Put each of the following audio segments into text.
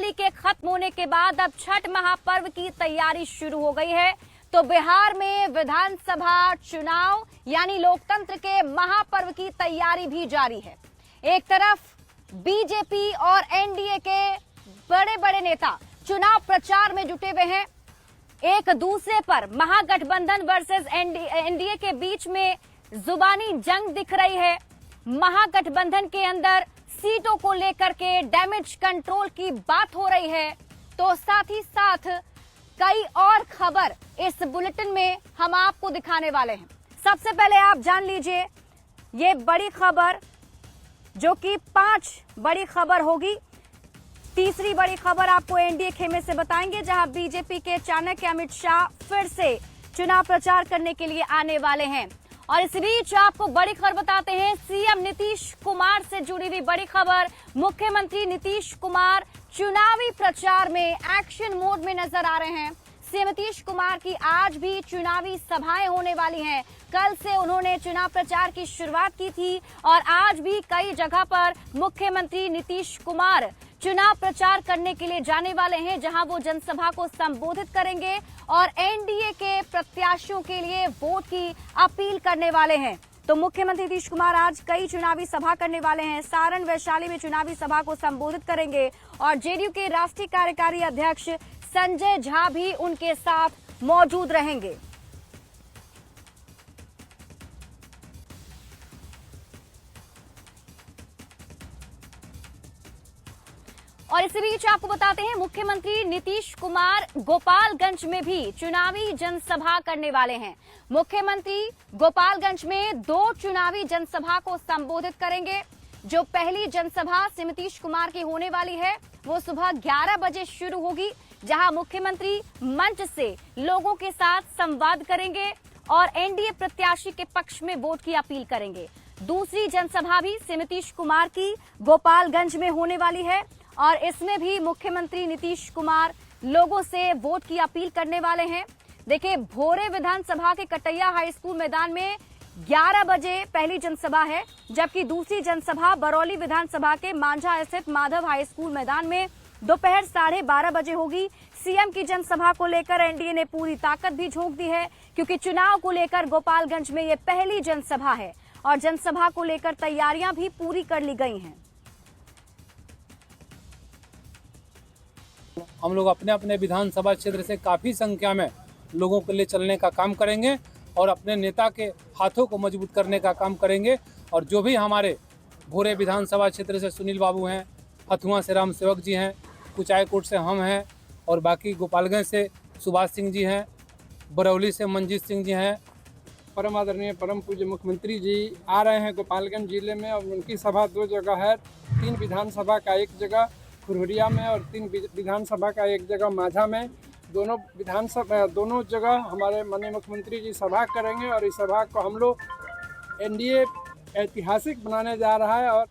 दिवाली के खत्म होने के बाद अब छठ महापर्व की तैयारी शुरू हो गई है। तो बिहार में विधानसभा चुनाव यानी लोकतंत्र के महापर्व की तैयारी भी जारी है। एक तरफ बीजेपी और एनडीए के बड़े बड़े नेता चुनाव प्रचार में जुटे हुए हैं। एक दूसरे पर महागठबंधन वर्सेस एनडीए के बीच में जुबानी जंग दिख रही है। महागठबंधन के अंदर सीटों को लेकर के डैमेज कंट्रोल की बात हो रही है। तो साथ ही साथ कई और खबर इस बुलेटिन में हम आपको दिखाने वाले हैं। सबसे पहले आप जान लीजिए ये बड़ी खबर, जो कि 5 बड़ी खबर होगी। तीसरी बड़ी खबर आपको एनडीए खेमे से बताएंगे, जहां बीजेपी के चाणक्य अमित शाह फिर से चुनाव प्रचार करने के लिए आने वाले हैं। और इस बीच आपको बड़ी खबर बताते हैं, सीएम नीतीश कुमार से जुड़ी हुई बड़ी खबर। मुख्यमंत्री नीतीश कुमार चुनावी प्रचार में एक्शन मोड में नजर आ रहे हैं। सीएम नीतीश कुमार की आज भी चुनावी सभाएं होने वाली हैं। कल से उन्होंने चुनाव प्रचार की शुरुआत की थी और आज भी कई जगह पर मुख्यमंत्री नीतीश कुमार चुनाव प्रचार करने के लिए जाने वाले हैं, जहां वो जनसभा को संबोधित करेंगे और एनडीए के प्रत्याशियों के लिए वोट की अपील करने वाले हैं। तो मुख्यमंत्री नीतीश कुमार आज कई चुनावी सभा करने वाले हैं। सारण वैशाली में चुनावी सभा को संबोधित करेंगे और जेडीयू के राष्ट्रीय कार्यकारी अध्यक्ष संजय झा भी उनके साथ मौजूद रहेंगे। और इसी बीच आपको बताते हैं, मुख्यमंत्री नीतीश कुमार गोपालगंज में भी चुनावी जनसभा करने वाले हैं। मुख्यमंत्री गोपालगंज में 2 चुनावी जनसभा को संबोधित करेंगे। जो पहली जनसभा सीएम नीतीश कुमार की होने वाली है वो सुबह 11 बजे शुरू होगी, जहां मुख्यमंत्री मंच से लोगों के साथ संवाद करेंगे और एनडीए प्रत्याशी के पक्ष में वोट की अपील करेंगे। दूसरी जनसभा भी सीएम नीतीश कुमार की गोपालगंज में होने वाली है और इसमें भी मुख्यमंत्री नीतीश कुमार लोगों से वोट की अपील करने वाले हैं। देखिए, भोरे विधानसभा के कटैया हाई स्कूल मैदान में 11 बजे पहली जनसभा है, जबकि दूसरी जनसभा बरौली विधानसभा के मांझा स्थित माधव हाई स्कूल मैदान में दोपहर 12:30 बजे होगी। सीएम की जनसभा को लेकर एनडीए ने पूरी ताकत भी झोंक दी है, क्योंकि चुनाव को लेकर गोपालगंज में ये पहली जनसभा है और जनसभा को लेकर तैयारियां भी पूरी कर ली गई हैं। हम लोग अपने अपने विधानसभा क्षेत्र से काफ़ी संख्या में लोगों के लिए चलने का काम करेंगे और अपने नेता के हाथों को मजबूत करने का काम करेंगे। और जो भी हमारे भोरे विधानसभा क्षेत्र से सुनील बाबू हैं, हथुआ से राम सेवक जी हैं, कुचायकोट से हम हैं और बाकी गोपालगंज से सुभाष सिंह जी हैं, बरौली से मंजीत सिंह जी हैं। परम आदरणीय परम पूज्य मुख्यमंत्री जी आ रहे हैं गोपालगंज जिले में और उनकी सभा 2 जगह है। 3 विधानसभा का एक जगह खुरहुरिया में और 3 विधानसभा का एक जगह माझा में। दोनों जगह हमारे माननीय मुख्यमंत्री जी सभा करेंगे और इस सभा को हम लोग एनडीए ऐतिहासिक बनाने जा रहा है। और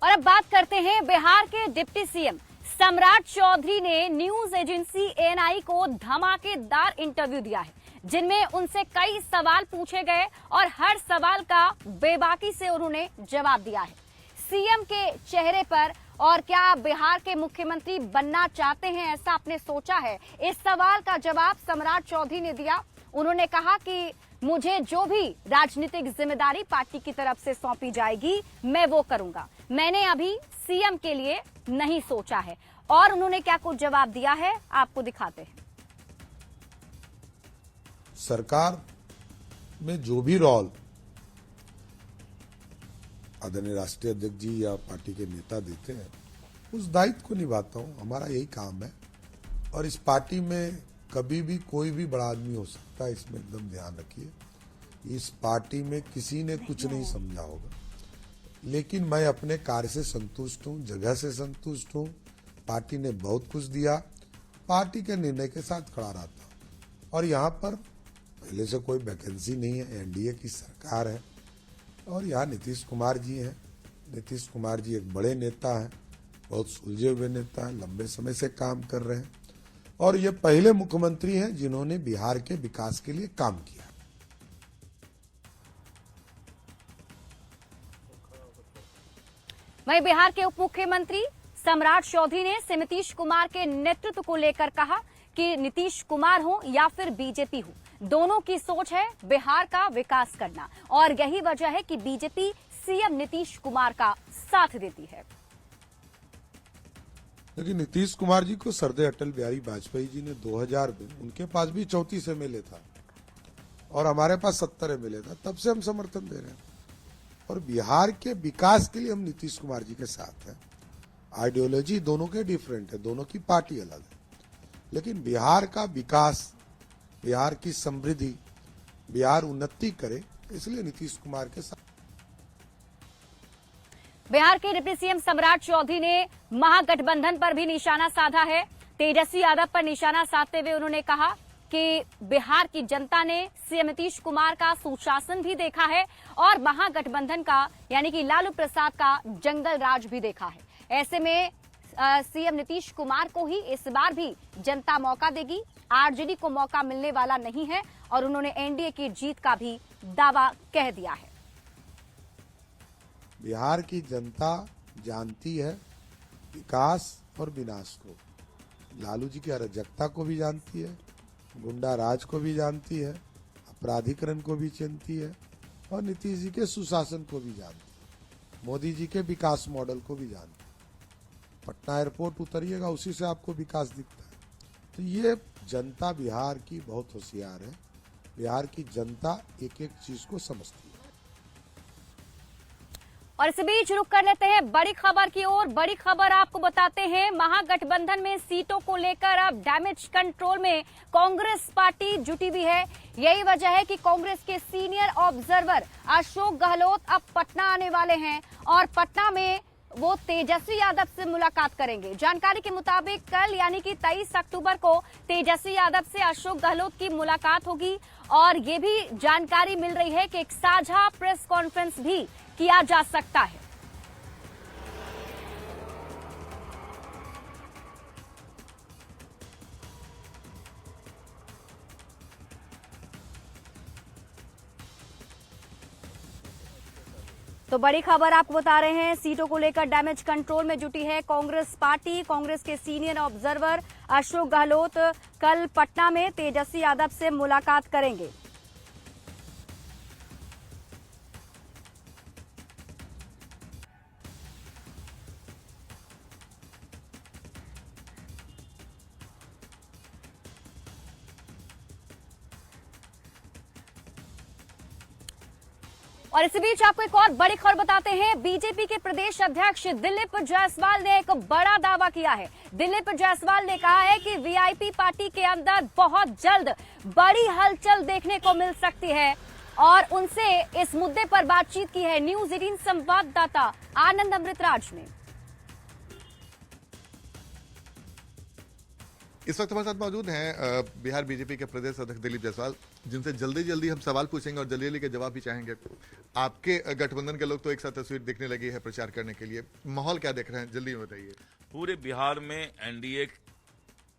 अब बात करते हैं, बिहार के डिप्टी सीएम सम्राट चौधरी ने न्यूज एजेंसी एएनआई को धमाकेदार इंटरव्यू दिया है, जिनमें उनसे कई सवाल पूछे गए और हर सवाल का बेबाकी से उन्होंने जवाब दिया है। सीएम के चेहरे पर और क्या आप बिहार के मुख्यमंत्री बनना चाहते हैं, ऐसा आपने सोचा है? इस सवाल का जवाब सम्राट चौधरी ने दिया। उन्होंने कहा कि मुझे जो भी राजनीतिक जिम्मेदारी पार्टी की तरफ से सौंपी जाएगी मैं वो करूंगा। मैंने अभी सीएम के लिए नहीं सोचा है। और उन्होंने क्या कुछ जवाब दिया है आपको दिखाते हैं। सरकार में जो भी रोल आदरणीय राष्ट्रीय अध्यक्ष जी या पार्टी के नेता देते हैं, उस दायित्व को निभाता हूं। हमारा यही काम है और इस पार्टी में कभी भी कोई भी बड़ा आदमी हो सकता है, इसमें एकदम ध्यान रखिए। इस पार्टी में किसी ने कुछ नहीं समझा होगा, लेकिन मैं अपने कार्य से संतुष्ट हूं, जगह से संतुष्ट हूं। पार्टी ने बहुत कुछ दिया, पार्टी के निर्णय के साथ खड़ा रहता हूं। और यहाँ पर पहले से कोई वैकेंसी नहीं है, एनडीए की सरकार है और यहाँ नीतीश कुमार जी हैं। नीतीश कुमार जी एक बड़े नेता हैं, बहुत सुलझे हुए नेता हैं, लंबे समय से काम कर रहे हैं और ये पहले मुख्यमंत्री हैं जिन्होंने बिहार के विकास के लिए काम किया। वहीं बिहार के उप मुख्यमंत्री सम्राट चौधरी ने से नीतीश कुमार के नेतृत्व को लेकर कहा कि नीतीश कुमार हो या फिर बीजेपी हो, दोनों की सोच है बिहार का विकास करना और यही वजह है कि बीजेपी सीएम नीतीश कुमार का साथ देती है। लेकिन नीतीश कुमार जी को सरदे अटल बिहारी वाजपेयी जी ने 2000 में, उनके पास भी 34 एमएलए था और हमारे पास 70 एमएलए था, तब से हम समर्थन दे रहे हैं और बिहार के विकास के लिए हम नीतीश कुमार जी के साथ हैं। आइडियोलॉजी दोनों के डिफरेंट है, दोनों की पार्टी अलग है, लेकिन बिहार का विकास, बिहार की समृद्धि, बिहार उन्नति करे, इसलिए नीतीश कुमार के साथ। बिहार के डिप्टी सीएम सम्राट चौधरी ने महागठबंधन पर भी निशाना साधा है। तेजस्वी यादव पर निशाना साधते हुए उन्होंने कहा कि बिहार की जनता ने सीएम नीतीश कुमार का सुशासन भी देखा है और महागठबंधन का यानी कि लालू प्रसाद का जंगल राज भी देखा है। ऐसे में सीएम नीतीश कुमार को ही इस बार भी जनता मौका देगी, आरजेडी को मौका मिलने वाला नहीं है और उन्होंने एनडीए की जीत का भी दावा कह दिया है। बिहार की जनता जानती है विकास और विनाश को, लालू जी की अराजकता को भी जानती है, गुंडा राज को भी जानती है, अपराधीकरण को भी जानती है और नीतीश जी के सुशासन को भी जानती है, मोदी जी के विकास मॉडल को भी जानती है। पटना एयरपोर्ट उतरिएगा, उसी से आपको विकास दिखता है। तो ये जनता बिहार की बहुत होशियार है, बिहार की जनता एक एक चीज को समझती है। और इस बीच रुक कर लेते हैं बड़ी खबर की ओर। बड़ी खबर आपको बताते हैं, महागठबंधन में सीटों को लेकर अब डैमेज कंट्रोल में कांग्रेस पार्टी जुटी भी है। यही वजह है कि कांग्रेस के सीनियर ऑब्जर्वर अशोक गहलोत अब पटना आने वाले हैं और पटना में वो तेजस्वी यादव से मुलाकात करेंगे। जानकारी के मुताबिक कल यानी कि 23 अक्टूबर को तेजस्वी यादव से अशोक गहलोत की मुलाकात होगी और ये भी जानकारी मिल रही है कि एक साझा प्रेस कॉन्फ्रेंस भी किया जा सकता है। तो बड़ी खबर आपको बता रहे हैं, सीटों को लेकर डैमेज कंट्रोल में जुटी है कांग्रेस पार्टी। कांग्रेस के सीनियर ऑब्जर्वर अशोक गहलोत कल पटना में तेजस्वी यादव से मुलाकात करेंगे। और इसी बीच आपको एक और बड़ी खबर बताते हैं, बीजेपी के प्रदेश अध्यक्ष दिलीप जायसवाल ने एक बड़ा दावा किया है। दिलीप जायसवाल ने कहा है कि वीआईपी पार्टी के अंदर बहुत जल्द बड़ी हलचल देखने को मिल सकती है और उनसे इस मुद्दे पर बातचीत की है न्यूज 18 संवाददाता आनंद अमृतराज ने। इस वक्त हमारे साथ मौजूद हैं बिहार बीजेपी के प्रदेश अध्यक्ष दिलीप जायसवाल, जिनसे जल्दी जल्दी हम सवाल पूछेंगे और जल्दी जल्दी के जवाब भी चाहेंगे। आपके गठबंधन के लोग तो एक साथ तस्वीर दिखने लगी है प्रचार करने के लिए, माहौल क्या देख रहे हैं, जल्दी बताइए। पूरे बिहार में एनडीए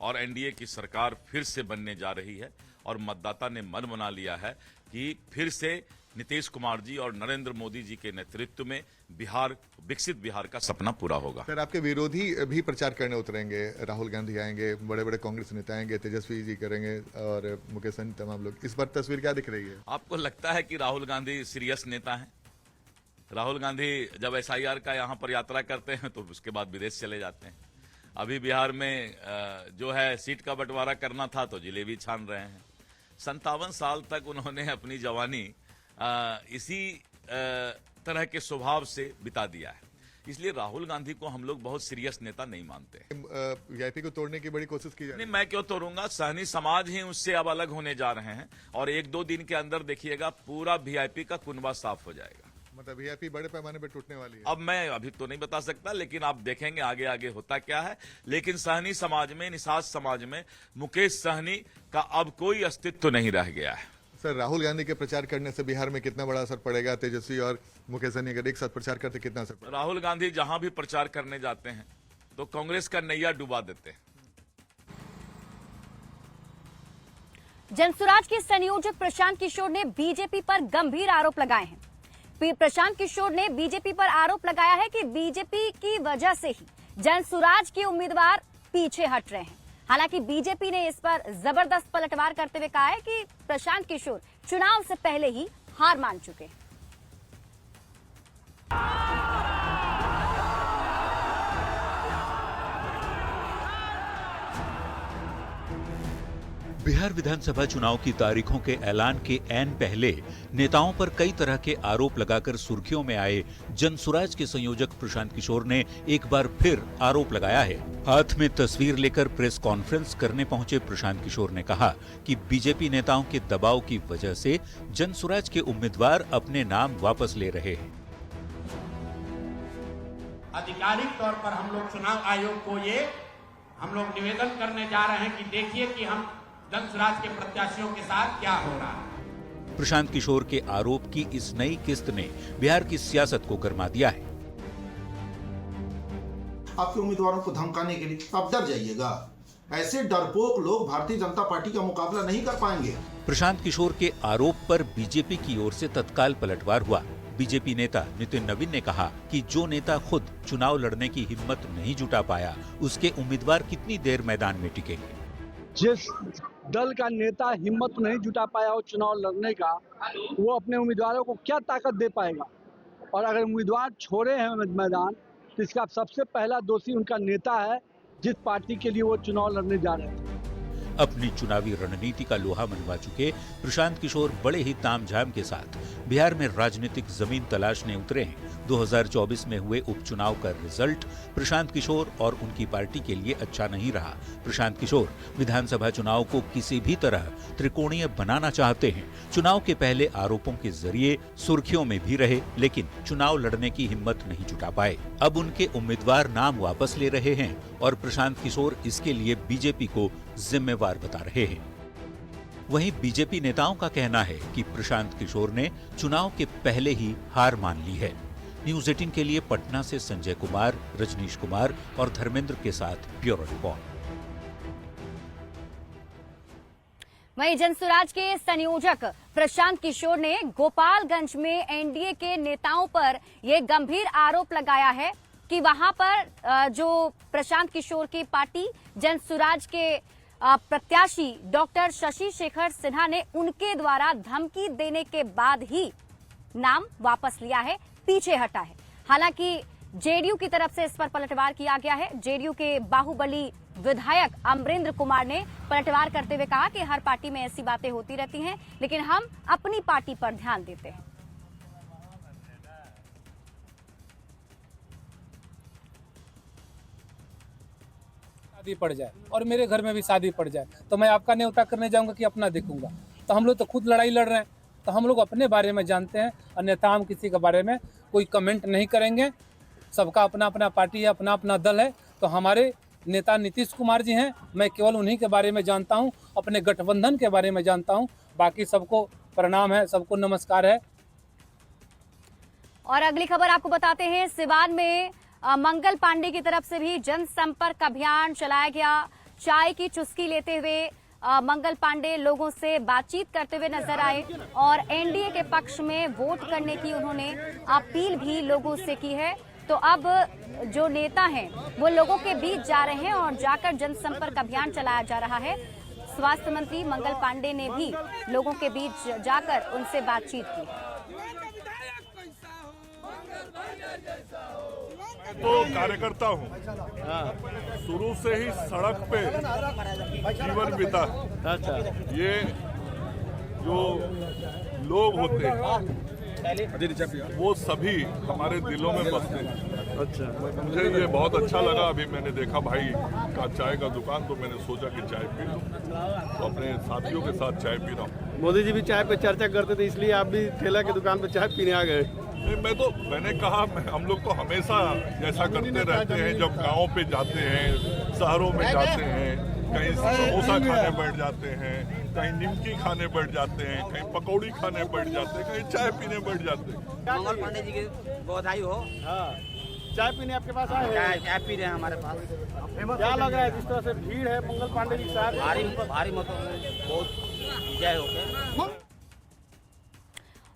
और एनडीए की सरकार फिर से बनने जा रही है और मतदाता ने मन बना लिया है कि फिर से नीतीश कुमार जी और नरेंद्र मोदी जी के नेतृत्व में बिहार, विकसित बिहार का सपना पूरा होगा। सर, आपके विरोधी भी प्रचार करने उतरेंगे, राहुल गांधी आएंगे, बड़े बड़े कांग्रेस नेता आएंगे, तेजस्वी जी करेंगे और मुकेश सहनी, तमाम लोग। इस बार तस्वीर क्या दिख रही है? आपको लगता है कि राहुल गांधी सीरियस नेता हैं? राहुल गांधी जब एसआईआर का यहाँ पर यात्रा करते हैं तो उसके बाद विदेश चले जाते हैं। अभी बिहार में जो है सीट का बंटवारा करना था तो जिलेबी छान रहे हैं। 57 साल तक उन्होंने अपनी जवानी इसी तरह के स्वभाव से बिता दिया है, इसलिए राहुल गांधी को हम लोग बहुत सीरियस नेता नहीं मानते। वीआईपी को तोड़ने की बड़ी कोशिश की जा रही है। मैं क्यों तोड़ूंगा, सहनी समाज ही उससे अब अलग होने जा रहे हैं और 1-2 दिन के अंदर देखिएगा पूरा वीआईपी का कुनबा साफ हो जाएगा। मतलब वीआईपी बड़े पैमाने पर टूटने वाली है। अब मैं अभी तो नहीं बता सकता, लेकिन आप देखेंगे आगे आगे होता क्या है। लेकिन सहनी समाज में, निषाद समाज में मुकेश सहनी का अब कोई अस्तित्व नहीं रह गया है। सर, राहुल गांधी के प्रचार करने से बिहार में कितना बड़ा असर पड़ेगा? तेजस्वी और मुकेश सहनी अगर एक साथ प्रचार करते कितना असर पड़ेगा? राहुल गांधी जहां भी प्रचार करने जाते हैं तो कांग्रेस का नैया डुबा देते हैं। जनसुराज के संयोजक प्रशांत किशोर ने बीजेपी पर गंभीर आरोप लगाए हैं। प्रशांत किशोर ने बीजेपी पर आरोप लगाया है कि बीजेपी की वजह से ही जनसुराज के उम्मीदवार पीछे हट रहे हैं। हालांकि बीजेपी ने इस पर जबरदस्त पलटवार करते हुए कहा है कि प्रशांत किशोर चुनाव से पहले ही हार मान चुके हैं। बिहार विधानसभा चुनाव की तारीखों के ऐलान के ऐन पहले नेताओं पर कई तरह के आरोप लगाकर सुर्खियों में आए जनसुराज के संयोजक प्रशांत किशोर ने एक बार फिर आरोप लगाया है। हाथ में तस्वीर लेकर प्रेस कॉन्फ्रेंस करने पहुंचे प्रशांत किशोर ने कहा कि बीजेपी नेताओं के दबाव की वजह से जनसुराज के उम्मीदवार अपने नाम वापस ले रहे हैं। आधिकारिक तौर पर हम लोग चुनाव आयोग को हम लोग निवेदन करने जा रहे हैं कि देखिए कि हम जनसुराज के प्रत्याशियों के साथ क्या हो रहा है। प्रशांत किशोर के आरोप की इस नई किस्त ने बिहार की सियासत को गरमा दिया है। आपके उम्मीदवारों को धमकाने के लिए आप डर जाइएगा। ऐसे डरपोक लोग भारतीय जनता पार्टी का मुकाबला नहीं कर पाएंगे। प्रशांत किशोर के आरोप पर बीजेपी की ओर से तत्काल पलटवार हुआ। बीजेपी नेता नितिन नवीन ने कहा कि जो नेता खुद चुनाव लड़ने की हिम्मत नहीं जुटा पाया, उसके उम्मीदवार कितनी देर मैदान में टिकेंगे। जिस दल का नेता हिम्मत नहीं जुटा पाया हो चुनाव लड़ने का, वो अपने उम्मीदवारों को क्या ताकत दे पाएगा। और अगर उम्मीदवार छोड़े हैं मैदान, तो इसका सबसे पहला दोषी उनका नेता है, जिस पार्टी के लिए वो चुनाव लड़ने जा रहे हैं। अपनी चुनावी रणनीति का लोहा मनवा चुके प्रशांत किशोर बड़े ही तामझाम के साथ बिहार में राजनीतिक जमीन तलाशने उतरे हैं। 2024 में हुए उपचुनाव का रिजल्ट प्रशांत किशोर और उनकी पार्टी के लिए अच्छा नहीं रहा। प्रशांत किशोर विधानसभा चुनाव को किसी भी तरह त्रिकोणीय बनाना चाहते हैं। चुनाव के पहले आरोपों के जरिए सुर्खियों में भी रहे, लेकिन चुनाव लड़ने की हिम्मत नहीं जुटा पाए। अब उनके उम्मीदवार नाम वापस ले रहे हैं और प्रशांत किशोर इसके लिए बीजेपी को जिम्मेवार बता रहे हैं। वहीं बीजेपी नेताओं का कहना है कि प्रशांत किशोर ने चुनाव के पहले ही हार मान ली है। न्यूज 18 के लिए पटना से संजय कुमार, रजनीश कुमार और धर्मेंद्र के साथ ब्यूरो रिपोर्ट। वहीं जनसुराज के संयोजक प्रशांत किशोर ने गोपालगंज में एनडीए के नेताओं पर यह गंभीर आरोप लगाया है कि वहां पर जो प्रशांत किशोर की पार्टी जनसुराज के प्रत्याशी डॉक्टर शशि शेखर सिन्हा ने उनके द्वारा धमकी देने के बाद ही नाम वापस लिया है, पीछे हटा है। हालांकि जेडीयू की तरफ से इस पर पलटवार किया गया है। जेडीयू के बाहुबली विधायक अमरेंद्र कुमार ने पलटवार करते हुए कहा कि हर पार्टी में ऐसी बातें होती रहती हैं, लेकिन हम अपनी पार्टी पर ध्यान देते हैं। शादी पड़ जाए और मेरे घर में भी शादी पड़ जाए तो मैं आपका न्योता करने जाऊंगा कि अपना देखूंगा। तो हम लोग तो खुद लड़ाई लड़ रहे हैं, तो हम लोग अपने बारे में जानते हैं। अन्यथा हम किसी के बारे में कोई कमेंट नहीं करेंगे। सबका अपना अपना पार्टी है, अपना अपना दल है। तो हमारे नेता नीतीश कुमार जी हैं, मैं केवल उन्हीं के बारे में जानता हूं, अपने गठबंधन के बारे में जानता हूं। बाकी सबको प्रणाम है, सबको नमस्कार है। और अगली खबर आपको बताते हैं, सिवान में मंगल पांडे की तरफ से भी जनसंपर्क अभियान चलाया गया। चाय की चुस्की लेते हुए मंगल पांडे लोगों से बातचीत करते हुए नजर आए और एनडीए के पक्ष में वोट करने की उन्होंने अपील भी लोगों से की है। तो अब जो नेता हैं वो लोगों के बीच जा रहे हैं और जाकर जनसंपर्क अभियान चलाया जा रहा है। स्वास्थ्य मंत्री मंगल पांडे ने भी लोगों के बीच जाकर उनसे बातचीत की है। मैं तो कार्यकर्ता हूँ, शुरू से ही सड़क पे जीवन बिता है। ये जो लोग होते हैं वो सभी हमारे दिलों में बसते हैं। अच्छा, मुझे ये बहुत अच्छा लगा। अभी मैंने देखा भाई का चाय का दुकान, तो मैंने सोचा कि चाय पी लूं, तो अपने साथियों के साथ चाय पी रहा हूँ। मोदी जी भी चाय पे चर्चा करते थे, इसलिए आप भी ठेला की दुकान पे चाय पीने आ गए। मैंने कहा हम लोग तो हमेशा ऐसा करते रहते हैं। जब गाँव पे जाते हैं, शहरों में जाते हैं, कहीं समोसा खाने बैठ जाते हैं, कहीं निमकी खाने बैठ जाते हैं, कहीं पकौड़ी खाने बैठ जाते हैं, कहीं चाय पीने बैठ जाते हैं। मंगल पांडे जी के बधाई हो। हाँ, चाय पीने आपके पास आए हैं? चाय पी रहे हैं हमारे पास। क्या लग रहा है जिस तरह से भीड़ है मंगल पांडे जी के साथ? भारी मतों में बहुत जय हो गए।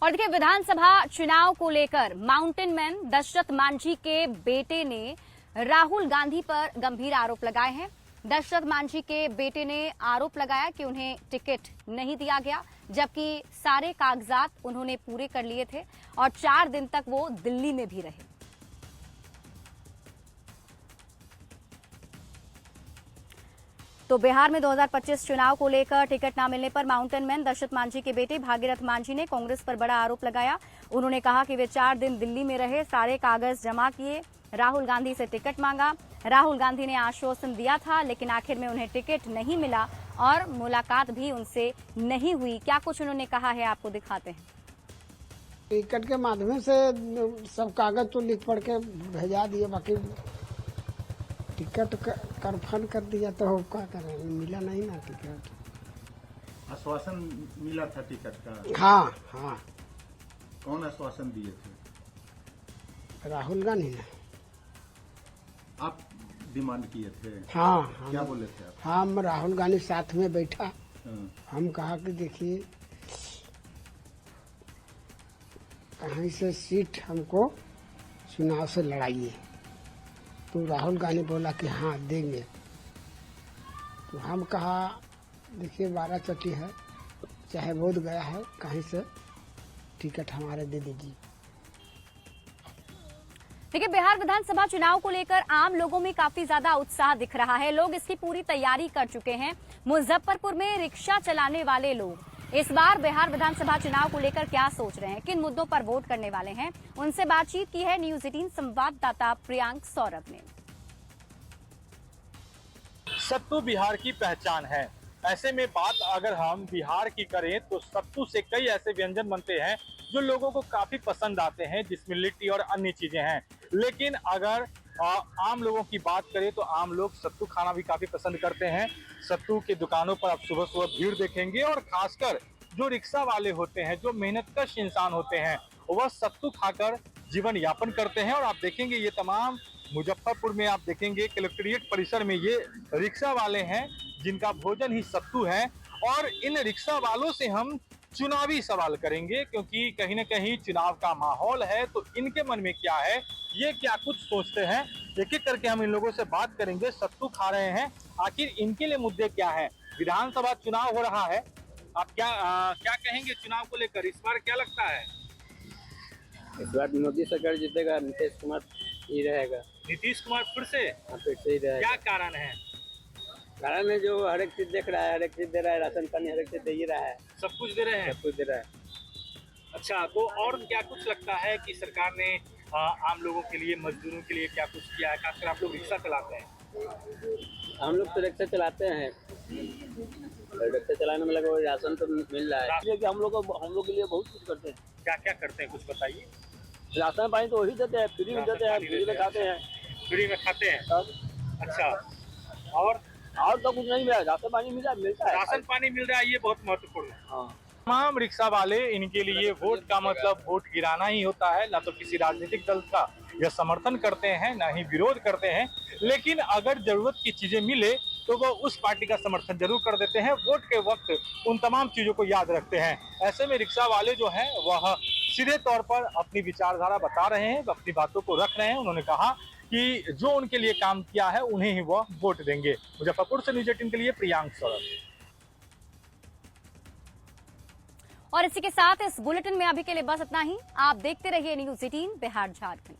और देखिए, विधानसभा चुनाव को लेकर माउंटेन मैन दशरथ मांझी के बेटे ने राहुल गांधी पर गंभीर आरोप लगाए हैं। दशरथ मांझी के बेटे ने आरोप लगाया कि उन्हें टिकट नहीं दिया गया, जबकि सारे कागजात उन्होंने पूरे कर लिए थे और 4 दिन तक वो दिल्ली में भी रहे। तो बिहार में 2025 चुनाव को लेकर टिकट न मिलने पर माउंटेन मैन दशरथ मांझी के बेटे भागीरथ मांझी ने कांग्रेस पर बड़ा आरोप लगाया। उन्होंने कहा कि वे 4 दिन दिल्ली में रहे, सारे कागज जमा किए, राहुल गांधी से टिकट मांगा। राहुल गांधी ने आश्वासन दिया था, लेकिन आखिर में उन्हें टिकट नहीं मिला और मुलाकात भी उनसे नहीं हुई। क्या कुछ उन्होंने कहा है, आपको दिखाते हैं। टिकट के माध्यम से सब कागज तो लिख पढ़ के भेजा दिए, बाकी टिकट कन्फर्म कर दिया तो क्या करें, मिला नहीं ना टिकट। आश्वासन मिला था टिकट का? हाँ हाँ। कौन आश्वासन दिए थे? राहुल गांधी ने। आप डिमांड किए थे? हाँ। क्या बोले थे आप? हम राहुल गांधी साथ में बैठा, हम कहा कि देखिए कहीं से सीट हमको चुनाव से लड़ाइए, तो राहुल गांधी बोला कि हाँ देंगे। तो हम कहा देखिए 12 चट्टी है, चाहे बोध गया है, कहीं से टिकट हमारे दे दीजिए। देखिए, बिहार विधानसभा चुनाव को लेकर आम लोगों में काफी ज्यादा उत्साह दिख रहा है। लोग इसकी पूरी तैयारी कर चुके हैं। मुजफ्फरपुर में रिक्शा चलाने वाले लोग इस बार बिहार विधानसभा चुनाव को लेकर क्या सोच रहे हैं, किन मुद्दों पर वोट करने वाले हैं, उनसे बातचीत की है न्यूज 18 संवाददाता प्रियांक सौरभ ने। सत्तू बिहार की पहचान है। ऐसे में बात अगर हम बिहार की करें तो सत्तू से कई ऐसे व्यंजन बनते हैं जो लोगों को काफी पसंद आते हैं, जिसमें लिट्टी और अन्य चीजें हैं। लेकिन अगर आम लोगों की बात करें तो आम लोग सत्तू खाना भी काफी पसंद करते हैं। सत्तू की दुकानों पर आप सुबह सुबह भीड़ देखेंगे और खासकर जो रिक्शा वाले होते हैं, जो मेहनतकश इंसान होते हैं, वह सत्तू खाकर जीवन यापन करते हैं। और आप देखेंगे ये तमाम मुजफ्फरपुर में आप देखेंगे कलेक्ट्रेट परिसर में ये रिक्शा वाले हैं जिनका भोजन ही सत्तू है। और इन रिक्शा वालों से हम चुनावी सवाल करेंगे, क्योंकि कहीं ना कहीं चुनाव का माहौल है, तो इनके मन में क्या है, ये क्या कुछ सोचते हैं, एक एक करके हम इन लोगों से बात करेंगे। सत्तू खा रहे हैं, आखिर इनके लिए मुद्दे क्या है। विधानसभा चुनाव हो रहा है, आप क्या कहेंगे चुनाव को लेकर? इस बार क्या लगता है? इस बार मोदी सरकार जीतेगा, नीतीश कुमार ही रहेगा। नीतीश कुमार फिर से? फिर से ही रहेगा। क्या कारण है? कारण है जो हर एक चीज देख रहा है, हर एक चीज दे रहा है, राशन पानी हर एक चीज दे ही रहा है। सब कुछ दे रहे हैं? सब कुछ दे रहा है। अच्छा, तो और क्या कुछ लगता है कि सरकार ने आम लोगों के लिए, मजदूरों के लिए क्या कुछ किया है? खासकर आप लोग रिक्शा चलाते हैं। हम लोग तो रिक्शा चलाते हैं, रिक्शा चलाने में लगा राशन तो मिल रहा है, इसलिए कि हम लोग के लिए बहुत कुछ करते हैं। क्या क्या करते हैं, कुछ बताइए। राशन पानी तो वही देते हैं, फ्री में देते हैं, फ्री में खाते हैं। फ्री में खाते हैं? अच्छा, और तो कुछ नहीं मिला, राशन पानी मिलता है। राशन पानी मिल रहा है, ये बहुत महत्वपूर्ण है। तमाम रिक्शा वाले, इनके लिए वोट का मतलब वोट गिराना ही होता है। ना तो किसी राजनीतिक दल का यह समर्थन करते हैं, ना ही विरोध करते हैं, लेकिन अगर जरूरत की चीजें मिले तो वो उस पार्टी का समर्थन जरूर कर देते हैं। वोट के वक्त उन तमाम चीजों को याद रखते हैं। ऐसे में रिक्शा वाले जो हैं वह सीधे तौर पर अपनी विचारधारा बता रहे हैं, अपनी बातों को रख रहे हैं। उन्होंने कहा कि जो उनके लिए काम किया है उन्हें ही वह वोट देंगे। मुजफ्फरपुर से न्यूज 18 के लिए प्रियांक सौरभ। और इसी के साथ इस बुलेटिन में अभी के लिए बस इतना ही। आप देखते रहिए न्यूज 18 बिहार झारखंड।